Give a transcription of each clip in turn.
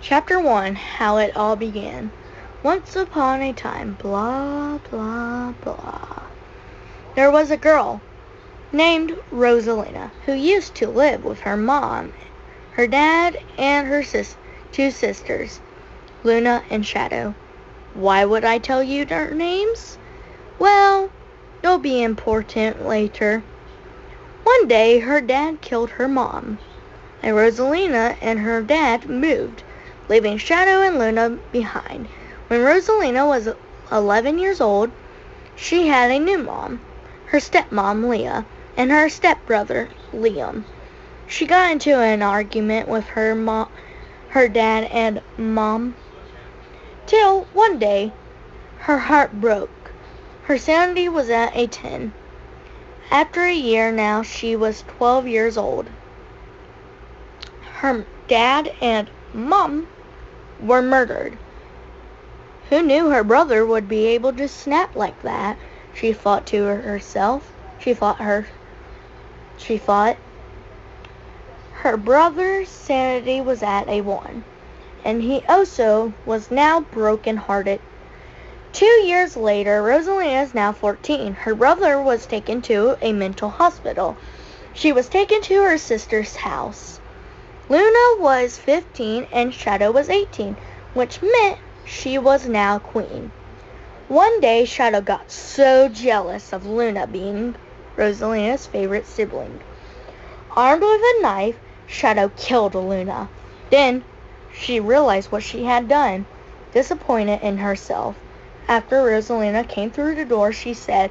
Chapter 1, How It All Began. Once upon a time, blah, blah, blah. There was a girl named Rosalina who used to live with her mom, her dad, and her two sisters, Luna and Shadow. Why would I tell you their names? Well, they'll be important later. One day, her dad killed her mom, and Rosalina and her dad moved, leaving Shadow and Luna behind. When Rosalina was 11 years old, she had a new mom, her stepmom Leah, and her stepbrother Liam. She got into an argument with her dad and mom, till one day her heart broke. Her sanity was at a 10. After a year now, she was 12 years old. Her dad and mom were murdered. Who knew her brother would be able to snap like that? She thought to herself. She thought her brother's sanity was at a 1, and he also was now broken-hearted. 2 years later, Rosalina is now 14. Her brother was taken to a mental hospital. She was taken to her sister's house. Luna was 15 and Shadow was 18, which meant she was now queen. One day, Shadow got so jealous of Luna being Rosalina's favorite sibling. Armed with a knife, Shadow killed Luna. Then, she realized what she had done, disappointed in herself. After Rosalina came through the door, she said,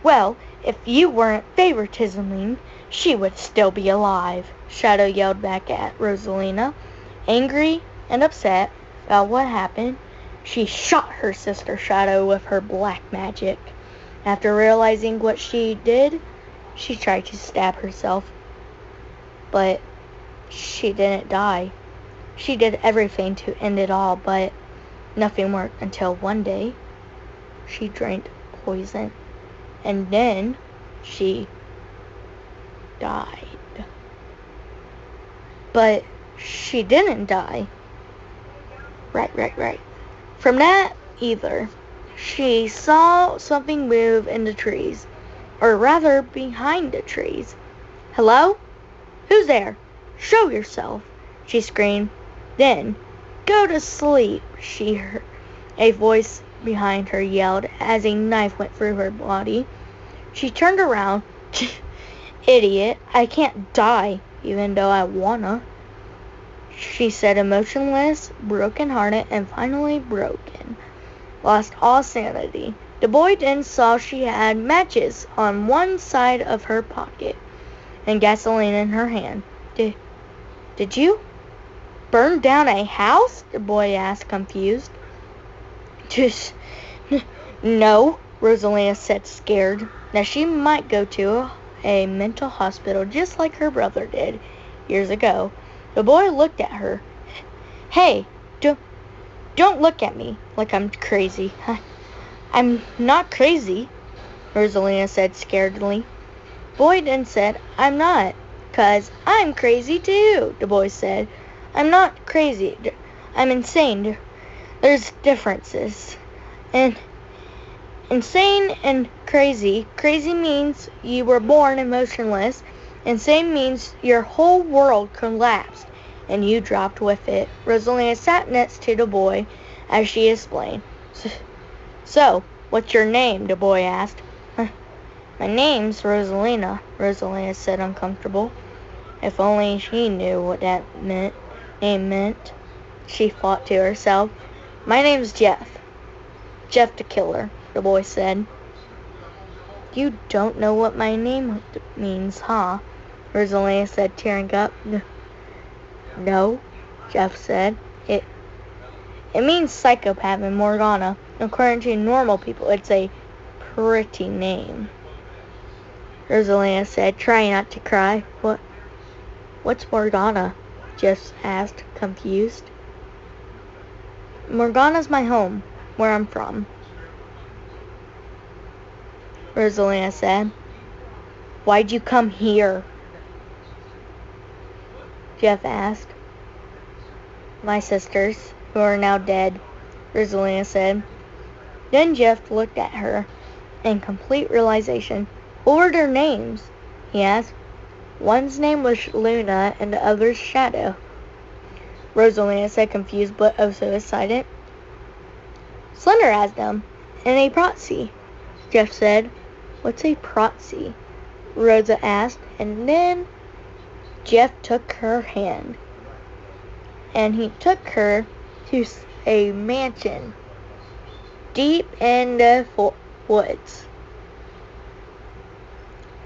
"Well, if you weren't favoritisming, she would still be alive." Shadow yelled back at Rosalina, angry and upset about what happened. She shot her sister Shadow with her black magic. After realizing what she did, she tried to stab herself, but she didn't die. She did everything to end it all, but nothing worked until one day she drank poison, and then she died. But she didn't die. Right. From that either, she saw something move in the trees, or rather behind the trees. "Hello? Who's there? Show yourself," she screamed. Then, "Go to sleep," she heard. A voice behind her yelled as a knife went through her body. She turned around. "Idiot, I can't die, even though I wanna," she said, emotionless, broken-hearted, and finally broken. Lost all sanity. The boy then saw she had matches on one side of her pocket and gasoline in her hand. Did you burn down a house?" the boy asked, confused. "Just no," Rosalina said, scared that she might go to a mental hospital just like her brother did years ago. The boy looked at her. "Hey, don't look at me like I'm crazy." "I'm not crazy," Rosalina said scaredly. Boy then said, "I'm not, 'cause I'm crazy too," the boy said. "I'm not crazy. I'm insane. There's differences. And insane and crazy. Crazy means you were born emotionless. Insane means your whole world collapsed and you dropped with it." Rosalina sat next to the boy as she explained. So, what's your name?" the boy asked. "My name's Rosalina," Rosalina said, uncomfortable. If only she knew what that name meant, she thought to herself. "My name's Jeff. Jeff the Killer," the boy said. "You don't know what my name means, huh?" Rosalina said, tearing up. "No," Jeff said. It means psychopath in Morgana. According to normal people, it's a pretty name," Rosalina said, trying not to cry. What's Morgana?" Jeff asked, confused. "Morgana's my home, where I'm from," Rosalina said. "Why'd you come here?" Jeff asked. My sisters, who are now dead, Rosalina said. Then Jeff looked at her in complete realization. What were their names? He asked. One's name was Luna and the other's Shadow, Rosalina said, confused but oh so excited. Slender has them, and a proxy, Jeff said. What's a proxy? Rosa asked, and then Jeff took her hand, and he took her to a mansion deep in the woods.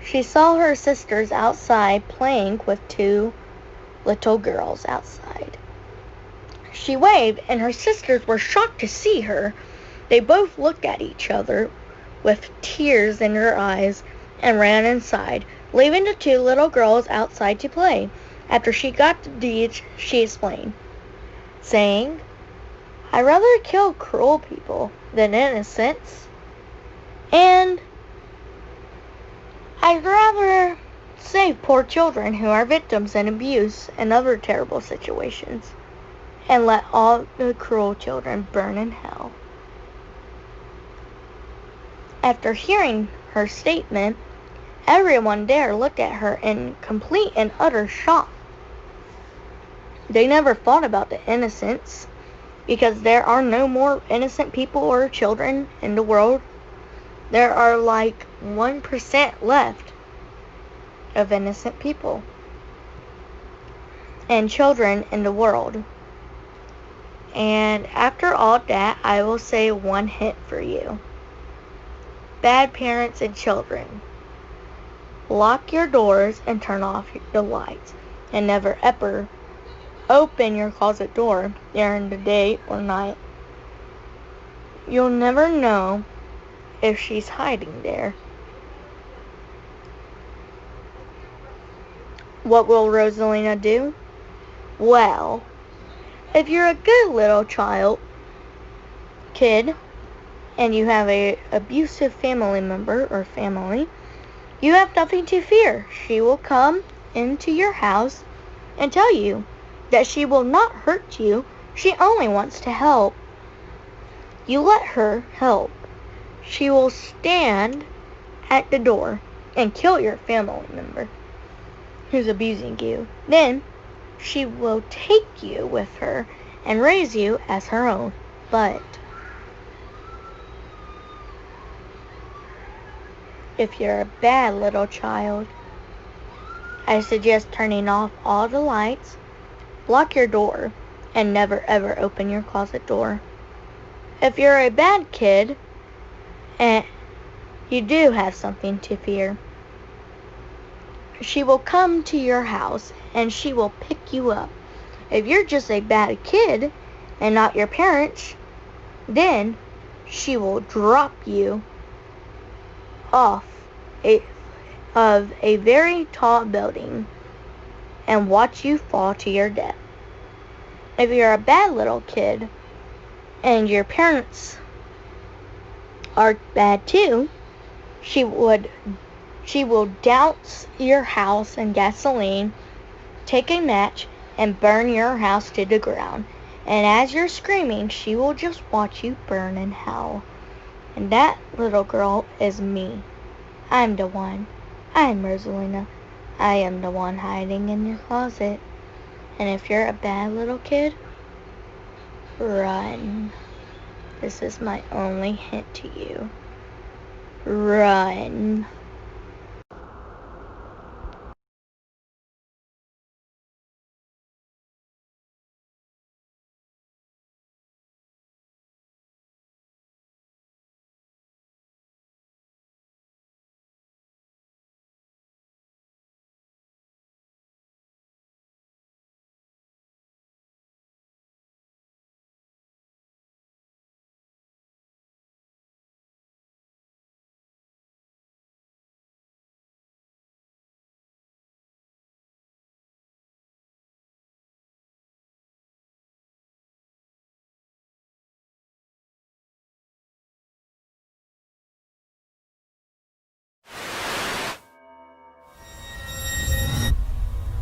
She saw her sisters outside playing with two little girls outside. She waved, and her sisters were shocked to see her. They both looked at each other with tears in their eyes and ran inside, leaving the two little girls outside to play. After she got the deeds, she explained, saying, I'd rather kill cruel people than innocents, and I'd rather save poor children who are victims of abuse and other terrible situations, and let all the cruel children burn in hell. After hearing her statement, everyone there looked at her in complete and utter shock. They never thought about the innocents, because there are no more innocent people or children in the world. There are like 1% left of innocent people and children in the world. And after all that, I will say one hint for you. Bad parents and children. Lock your doors and turn off the lights, and never ever open your closet door during the day or night. You'll never know if she's hiding there. What will Rosalina do? Well, if you're a good little kid, and you have a abusive family member or family, you have nothing to fear. She will come into your house and tell you that she will not hurt you. She only wants to help. You let her help. She will stand at the door and kill your family member who's abusing you. Then she will take you with her and raise you as her own. But if you're a bad little child, I suggest turning off all the lights, lock your door, and never ever open your closet door. If you're a bad kid, and you do have something to fear, she will come to your house and she will pick you up. If you're just a bad kid and not your parents, then she will drop you off of a very tall building and watch you fall to your death. If you're a bad little kid and your parents are bad too, she will douse your house in gasoline, take a match, and burn your house to the ground. And as you're screaming, she will just watch you burn in hell. And that little girl is me. I'm the one. I'm Rosalina. I am the one hiding in your closet. And if you're a bad little kid, run. This is my only hint to you. Run.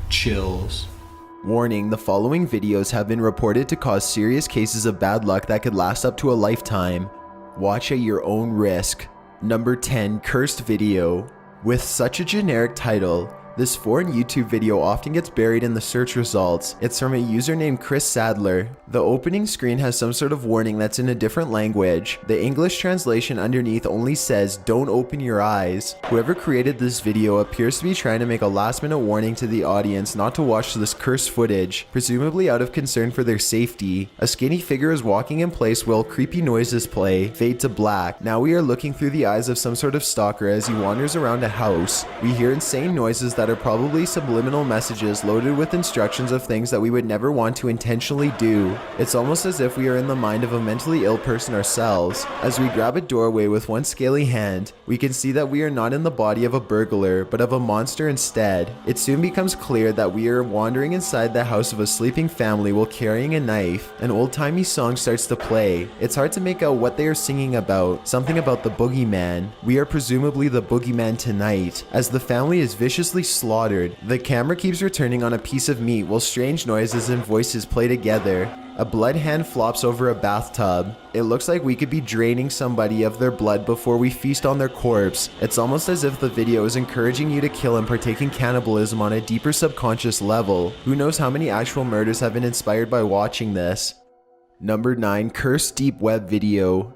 Chills. Warning, the following videos have been reported to cause serious cases of bad luck that could last up to a lifetime. Watch at your own risk. Number 10. Cursed video. With such a generic title, this foreign YouTube video often gets buried in the search results. It's from a user named Chris Sadler. The opening screen has some sort of warning that's in a different language. The English translation underneath only says, "Don't open your eyes." Whoever created this video appears to be trying to make a last-minute warning to the audience not to watch this cursed footage, presumably out of concern for their safety. A skinny figure is walking in place while creepy noises play. Fade to black. Now we are looking through the eyes of some sort of stalker as he wanders around a house. We hear insane noises that are probably subliminal messages loaded with instructions of things that we would never want to intentionally do. It's almost as if we are in the mind of a mentally ill person ourselves. As we grab a doorway with one scaly hand, we can see that we are not in the body of a burglar, but of a monster instead. It soon becomes clear that we are wandering inside the house of a sleeping family while carrying a knife. An old-timey song starts to play. It's hard to make out what they are singing about, something about the boogeyman. We are presumably the boogeyman tonight, as the family is viciously slaughtered. The camera keeps returning on a piece of meat while strange noises and voices play together. A blood hand flops over a bathtub. It looks like we could be draining somebody of their blood before we feast on their corpse. It's almost as if the video is encouraging you to kill and partake in cannibalism on a deeper subconscious level. Who knows how many actual murders have been inspired by watching this. Number 9. Cursed deep web video.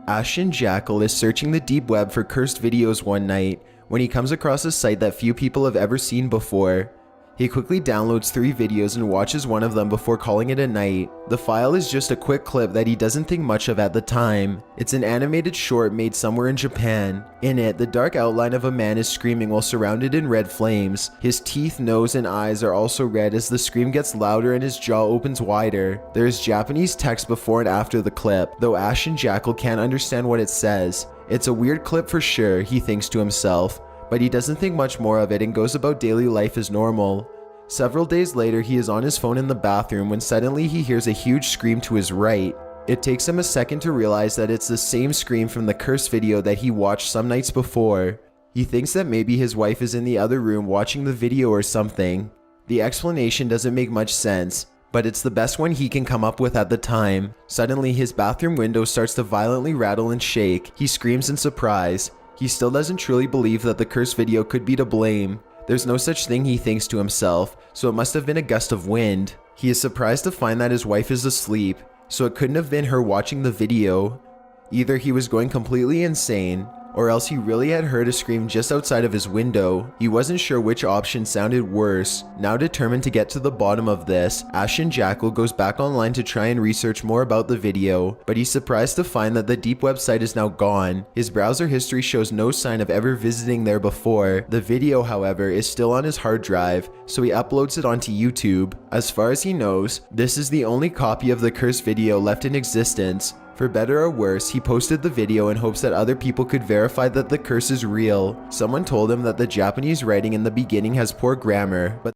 Ashton Jackal is searching the deep web for cursed videos one night when he comes across a site that few people have ever seen before. He quickly downloads 3 videos and watches one of them before calling it a night. The file is just a quick clip that he doesn't think much of at the time. It's an animated short made somewhere in Japan. In it, the dark outline of a man is screaming while surrounded in red flames. His teeth, nose, and eyes are also red as the scream gets louder and his jaw opens wider. There is Japanese text before and after the clip, though Ashton Jackal can't understand what it says. It's a weird clip for sure, he thinks to himself, but he doesn't think much more of it and goes about daily life as normal. Several days later, he is on his phone in the bathroom when suddenly he hears a huge scream to his right. It takes him a second to realize that it's the same scream from the cursed video that he watched some nights before. He thinks that maybe his wife is in the other room watching the video or something. The explanation doesn't make much sense, but it's the best one he can come up with at the time. Suddenly, his bathroom window starts to violently rattle and shake. He screams in surprise. He still doesn't truly believe that the cursed video could be to blame. There's no such thing, he thinks to himself, so it must have been a gust of wind. He is surprised to find that his wife is asleep, so it couldn't have been her watching the video. Either he was going completely insane, or else he really had heard a scream just outside of his window. He wasn't sure which option sounded worse. Now determined to get to the bottom of this, Ashton Jackal goes back online to try and research more about the video, but he's surprised to find that the deep website is now gone. His browser history shows no sign of ever visiting there before. The video, however, is still on his hard drive, so he uploads it onto YouTube. As far as he knows, this is the only copy of the cursed video left in existence. For better or worse, he posted the video in hopes that other people could verify that the curse is real. Someone told him that the Japanese writing in the beginning has poor grammar, but